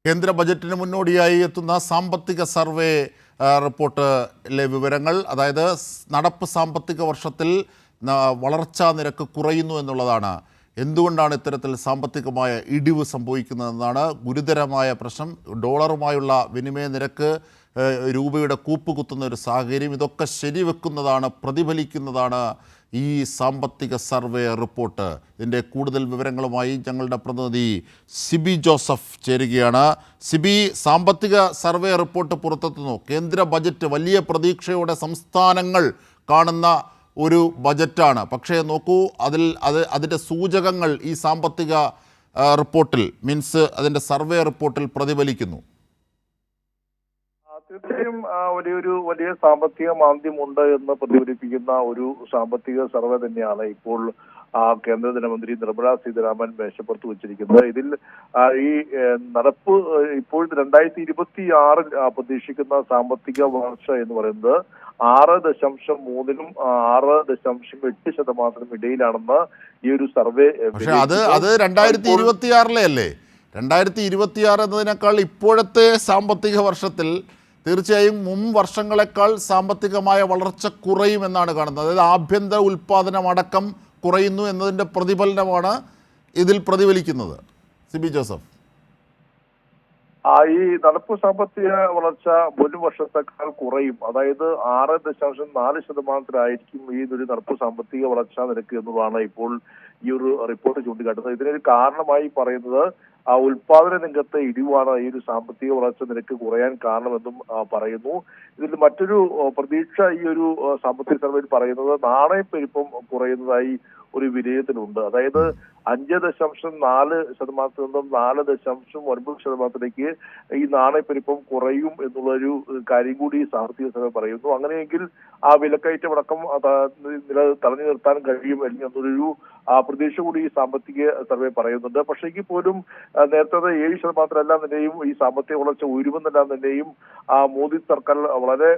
കേന്ദ്ര ബജറ്റിന് മുന്നോടിയായി എത്തുന്ന സാമ്പത്തിക സർവേ റിപ്പോർട്ടിലെ വിവരങ്ങൾ, അതായത് നടപ്പ് സാമ്പത്തിക വർഷത്തിൽ വളർച്ചാ നിരക്ക് കുറയുന്നു എന്നുള്ളതാണ്. എന്തുകൊണ്ടാണ് ഇത്തരത്തിൽ സാമ്പത്തികമായ ഇടിവ് സംഭവിക്കുന്നതെന്നാണ് ഗുരുതരമായ പ്രശ്നം. ഡോളറുമായുള്ള വിനിമയ നിരക്ക് രൂപയുടെ കൂപ്പുകുത്തുന്ന ഒരു സാഹചര്യം, ഇതൊക്കെ ശരിവെക്കുന്നതാണ്, പ്രതിഫലിക്കുന്നതാണ് ഈ സാമ്പത്തിക സർവേ റിപ്പോർട്ട്. ഇതിൻ്റെ കൂടുതൽ വിവരങ്ങളുമായി ഞങ്ങളുടെ പ്രതിനിധി സിബി ജോസഫ് ചേരുകയാണ്. സിബി, സാമ്പത്തിക സർവേ റിപ്പോർട്ട് പുറത്തെത്തുന്നു. കേന്ദ്ര ബജറ്റ് വലിയ പ്രതീക്ഷയോടെ സംസ്ഥാനങ്ങൾ കാണുന്ന ഒരു ബജറ്റാണ്. പക്ഷേ നോക്കൂ, അതിൻ്റെ സൂചകങ്ങൾ ഈ സാമ്പത്തിക റിപ്പോർട്ടിൽ, അതിൻ്റെ സർവേ റിപ്പോർട്ടിൽ പ്രതിഫലിക്കുന്നു. തീർച്ചയായും വലിയ സാമ്പത്തിക മാന്ദ്യമുണ്ട് എന്ന് പ്രതിഫലിപ്പിക്കുന്ന ഒരു സാമ്പത്തിക സർവേ തന്നെയാണ് ഇപ്പോൾ കേന്ദ്ര ധനമന്ത്രി നിർമ്മലാ സീതാരാമൻ മേശപ്പുറത്ത് വെച്ചിരിക്കുന്നത്. ഇതിൽ ഈ നടപ്പ് ഇപ്പോൾ 2026 പ്രതീക്ഷിക്കുന്ന സാമ്പത്തിക വളർച്ച എന്ന് പറയുന്നത് 6.3-നും 6.8% ഇടയിലാണെന്ന് ഈ ഒരു സർവേ. പക്ഷേ അത് 2026 അല്ലേ? 2026 എന്നതിനേക്കാൾ ഇപ്പോഴത്തെ സാമ്പത്തിക വർഷത്തിൽ തീർച്ചയായും മുൻ വർഷങ്ങളെക്കാൾ സാമ്പത്തികമായ വളർച്ച കുറയുമെന്നാണ് കാണുന്നത്. അതായത് ആഭ്യന്തര ഉൽപ്പാദനം അടക്കം കുറയുന്നു എന്നതിൻ്റെ പ്രതിഫലനമാണ് ഇതിൽ പ്രതിഫലിക്കുന്നത്. സിബി ജോസഫ്, ഈ നടപ്പ് സാമ്പത്തിക വളർച്ച മുൻ വർഷത്തെക്കാൾ കുറയും. അതായത് 6.4% ഈ ഒരു നടപ്പ് സാമ്പത്തിക വളർച്ചാ നിരക്ക് എന്നതാണ് ഇപ്പോൾ ഈ ഒരു റിപ്പോർട്ട് ചൂണ്ടിക്കാട്ടുന്നത്. ഇതിനൊരു കാരണമായി പറയുന്നത് ഉൽപാദന രംഗത്തെ ഇടിവാണ് ഈ ഒരു സാമ്പത്തിക വളർച്ച നിരക്ക് കുറയാൻ കാരണമെന്നും പറയുന്നു. ഇതിൽ മറ്റൊരു പ്രതീക്ഷ ഈ ഒരു സാമ്പത്തിക സർവേയിൽ പറയുന്നത് നാണയപ്പെരുപ്പം കുറയുന്നതായി ഒരു വിലയിരുത്തലുണ്ട്. അതായത് 5.4% നിന്നും 4.9% ഈ നാണയപ്പെരുപ്പം കുറയും എന്നുള്ളൊരു കാര്യം കൂടി സാമ്പത്തിക സർവേ പറയുന്നു. അങ്ങനെയെങ്കിൽ ആ വിലക്കയറ്റം അടക്കം തടഞ്ഞു നിർത്താൻ കഴിയും എന്നൊരു പ്രതീക്ഷ കൂടി ഈ സാമ്പത്തിക സർവേ പറയുന്നുണ്ട്. പക്ഷേ എങ്കിൽ പോലും നേരത്തെ 7% തന്നെയും ഈ സാമ്പത്തിക വളർച്ച ഉയരുമെന്നെല്ലാം തന്നെയും മോദി സർക്കാർ വളരെ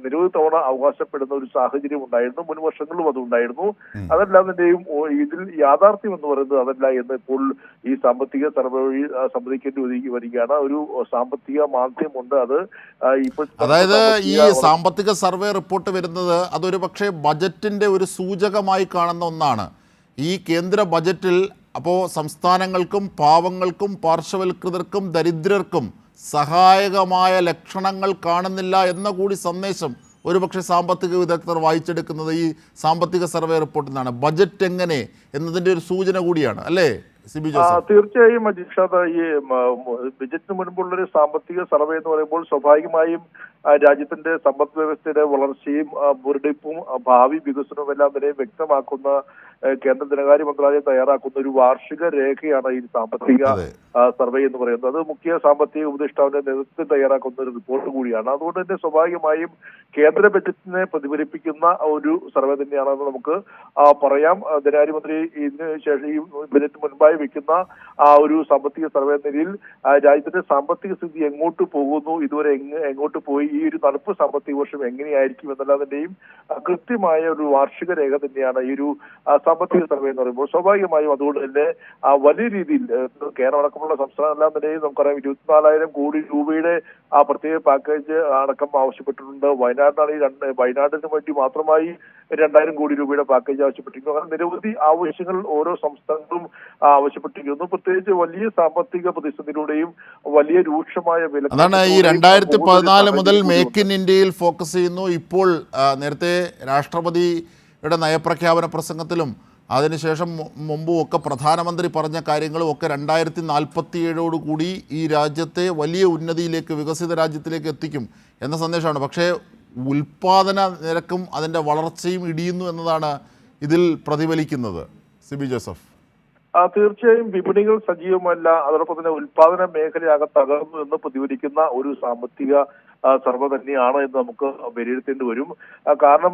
നിരവധി തവണ അവകാശപ്പെടുന്ന ഒരു സാഹചര്യം ഉണ്ടായിരുന്നു. മുൻ വർഷങ്ങളിലും അതുണ്ടായിരുന്നു. അതെല്ലാം തന്നെയും ഇതിൽ യാഥാർത്ഥ്യം എന്ന് പറയുന്നത് അതല്ല എന്ന് ഇപ്പോൾ ഈ സാമ്പത്തിക സർവേ വഴി സമ്മതിക്കേണ്ടി വരികയാണ്. ഒരു സാമ്പത്തിക മാന്ദ്യമുണ്ട്. അത് ഇപ്പോൾ, അതായത് ഈ സാമ്പത്തിക സർവേ റിപ്പോർട്ട് വരുന്നത് അതൊരു പക്ഷേ ബജറ്റിൻ്റെ ഒരു സൂചകമായി കാണുന്ന ഒന്നാണ്. ഈ കേന്ദ്ര ബജറ്റിൽ അപ്പോൾ സംസ്ഥാനങ്ങൾക്കും പാവങ്ങൾക്കും പാർശ്വവൽകൃതർക്കും ദരിദ്രർക്കും സഹായകമായ ലക്ഷണങ്ങൾ കാണുന്നില്ല എന്ന കൂടി സന്ദേശം ഒരുപക്ഷെ സാമ്പത്തിക വിദഗ്ധർ വായിച്ചെടുക്കുന്നത് ഈ സാമ്പത്തിക സർവേ റിപ്പോർട്ടിൽ നിന്നാണ്. ബജറ്റ് എങ്ങനെ എന്നതിൻ്റെ ഒരു സൂചന കൂടിയാണ്, അല്ലേ സിബി ജോസഫ്? തീർച്ചയായും അജിഷാദ്, ഈ ബജറ്റിന് മുൻപുള്ളൊരു സാമ്പത്തിക സർവേ എന്ന് പറയുമ്പോൾ സ്വാഭാവികമായും രാജ്യത്തിന്റെ സമ്പദ് വ്യവസ്ഥയുടെ വളർച്ചയും മുരടിപ്പും ഭാവി വികസനവും എല്ലാം തന്നെ വ്യക്തമാക്കുന്ന കേന്ദ്ര ധനകാര്യ മന്ത്രാലയം തയ്യാറാക്കുന്ന ഒരു വാർഷിക രേഖയാണ് ഈ സാമ്പത്തിക സർവേ എന്ന് പറയുന്നത്. അത് മുഖ്യ സാമ്പത്തിക ഉപദേഷ്ടാവിന്റെ നേതൃത്വത്തിൽ തയ്യാറാക്കുന്ന ഒരു റിപ്പോർട്ട് കൂടിയാണ്. അതുകൊണ്ട് തന്നെ സ്വാഭാവികമായും കേന്ദ്ര ബജറ്റിനെ പ്രതിഫലിപ്പിക്കുന്ന ഒരു സർവേ തന്നെയാണെന്ന് നമുക്ക് പറയാം. ധനകാര്യമന്ത്രി ഇതിന് ശേഷം ഈ ബജറ്റ് മുൻപായി വെക്കുന്ന ഒരു സാമ്പത്തിക സർവേ നിലയിൽ രാജ്യത്തിന്റെ സാമ്പത്തിക സ്ഥിതി എങ്ങോട്ട് പോകുന്നു, ഇതുവരെ എങ്ങോട്ട് പോയി, ഈ ഒരു നടപ്പ് സാമ്പത്തിക വർഷം എങ്ങനെയായിരിക്കും എന്നുള്ളതിന്റെയും കൃത്യമായ ഒരു വാർഷിക രേഖ തന്നെയാണ് ഈ ഒരു സാമ്പത്തിക സർവേ എന്ന് പറയുമ്പോൾ. സ്വാഭാവികമായും അതുകൊണ്ട് തന്നെ വലിയ രീതിയിൽ കേരളം അടക്കമുള്ള സംസ്ഥാനമെല്ലാം തന്നെയും നമുക്കറിയാം 24,000 കോടി രൂപയുടെ പ്രത്യേക പാക്കേജ് അടക്കം ആവശ്യപ്പെട്ടിട്ടുണ്ട്. വയനാടിന് വേണ്ടി മാത്രമായി 2,000 കോടി രൂപയുടെ പാക്കേജ് ആവശ്യപ്പെട്ടിരിക്കുന്നു. അങ്ങനെ നിരവധി ആവശ്യങ്ങൾ ഓരോ സംസ്ഥാനങ്ങളും ആവശ്യപ്പെട്ടിരിക്കുന്നു. പ്രത്യേകിച്ച് വലിയ സാമ്പത്തിക പ്രതിസന്ധിയിലൂടെയും വലിയ രൂക്ഷമായ വില, അതാണ് ഈ 2014 മുതൽ മേക്ക് ഇൻ ഇന്ത്യയിൽ ഫോക്കസ് ചെയ്യുന്നു. ഇപ്പോൾ നേരത്തെ രാഷ്ട്രപതിയുടെ നയപ്രഖ്യാപന പ്രസംഗത്തിലും അതിനുശേഷം മുമ്പും ഒക്കെ പ്രധാനമന്ത്രി പറഞ്ഞ കാര്യങ്ങളും ഒക്കെ 2047 ഈ രാജ്യത്തെ വലിയ ഉന്നതിയിലേക്ക്, വികസിത രാജ്യത്തിലേക്ക് എത്തിക്കും എന്ന സന്ദേശമാണ്. പക്ഷേ ഉൽപാദന നിരക്കും അതിൻ്റെ വളർച്ചയും ഇടിയുന്നു എന്നതാണ് ഇതിൽ പ്രതിഫലിക്കുന്നത്. സിബി ജോസഫ്, തീർച്ചയായും വിപണികൾ സജീവമല്ല, അതോടൊപ്പം തന്നെ ഉൽപാദന മേഖലയാകെ തകർന്നു എന്ന് പ്രതിഫലിക്കുന്ന ഒരു സാമ്പത്തിക സർവേ തന്നെയാണ് എന്ന് നമുക്ക് വിലയിരുത്തേണ്ടി വരും. കാരണം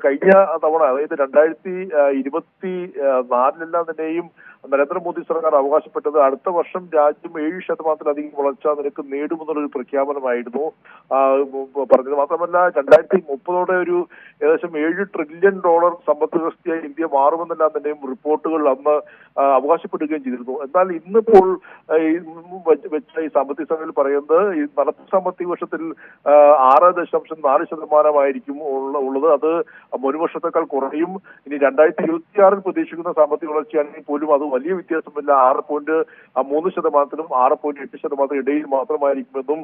കഴിഞ്ഞ തവണ അതായത് 2024 തന്നെയും നരേന്ദ്രമോദി സർക്കാർ അവകാശപ്പെട്ടത് അടുത്ത വർഷം രാജ്യം 7% വളർച്ചാ നിരക്ക് നേടുമെന്നുള്ളൊരു പ്രഖ്യാപനമായിരുന്നു പറഞ്ഞത്. മാത്രമല്ല 2030 ഒരു ഏകദേശം $7 ട്രില്യൺ സമ്പദ് വ്യവസ്ഥയായി ഇന്ത്യ മാറുമെന്നെല്ലാം തന്നെയും റിപ്പോർട്ടുകൾ അന്ന് അവകാശപ്പെടുകയും ചെയ്തിരുന്നു. എന്നാൽ ഇന്നിപ്പോൾ വെച്ച ഈ സാമ്പത്തിക സർവേയിൽ പറയുന്നത് ഈ നടപ്പ് സാമ്പത്തിക വർഷത്തിൽ 6.4% ഉള്ളത്. അത് മുൻവർഷത്തേക്കാൾ കുറയും. ഇനി 2026 പ്രതീക്ഷിക്കുന്ന സാമ്പത്തിക വളർച്ചയാണെങ്കിൽ പോലും അത് വലിയ വ്യത്യാസമില്ല. 6.3%-നും 6.8% ഇടയിൽ മാത്രമായിരിക്കുമെന്നും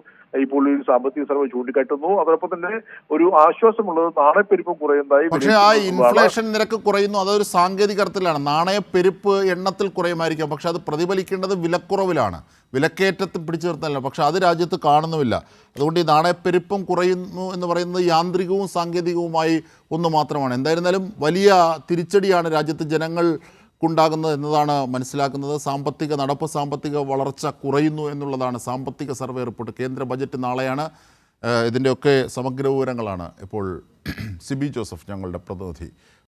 ഇപ്പോൾ ഈ സാമ്പത്തിക സർവേ ചൂണ്ടിക്കാട്ടുന്നു. അതോടൊപ്പം തന്നെ ഒരു ആശ്വാസമുള്ളത് നാണയപ്പെരുപ്പം കുറയുന്നതായി. പക്ഷേ ആ ഇൻഫ്ലേഷൻ നിരക്ക് കുറയുന്നു, അതൊരു സാങ്കേതിക അർത്ഥത്തിലാണ്. നാണയപ്പെരുപ്പ് എണ്ണത്തിൽ കുറയുമായിരിക്കാം, പക്ഷെ അത് പ്രതിഫലിക്കേണ്ടത് വിലക്കുറവിലാണ്, വിലക്കയറ്റത്തിൽ പിടിച്ചു നിർത്താനല്ല. പക്ഷെ അത് രാജ്യത്ത് കാണുന്നുമില്ല. അതുകൊണ്ട് ഈ നാണയപ്പെരുപ്പം കുറയുന്നു എന്ന് പറയുന്നത് യാന്ത്രികവും സാങ്കേതികവുമായി ഒന്ന് മാത്രമാണ്. എന്തായിരുന്നാലും വലിയ തിരിച്ചടിയാണ് രാജ്യത്ത് ജനങ്ങൾക്കുണ്ടാകുന്നത് എന്നതാണ് മനസ്സിലാക്കുന്നത്. നടപ്പ് സാമ്പത്തിക വളർച്ച കുറയുന്നു എന്നുള്ളതാണ് സാമ്പത്തിക സർവേ റിപ്പോർട്ട്. കേന്ദ്ര ബജറ്റ് നാളെയാണ്. ഇതിൻ്റെയൊക്കെ സമഗ്ര വിവരങ്ങളാണ് ഇപ്പോൾ സിബി ജോസഫ് ഞങ്ങളുടെ പ്രതിനിധി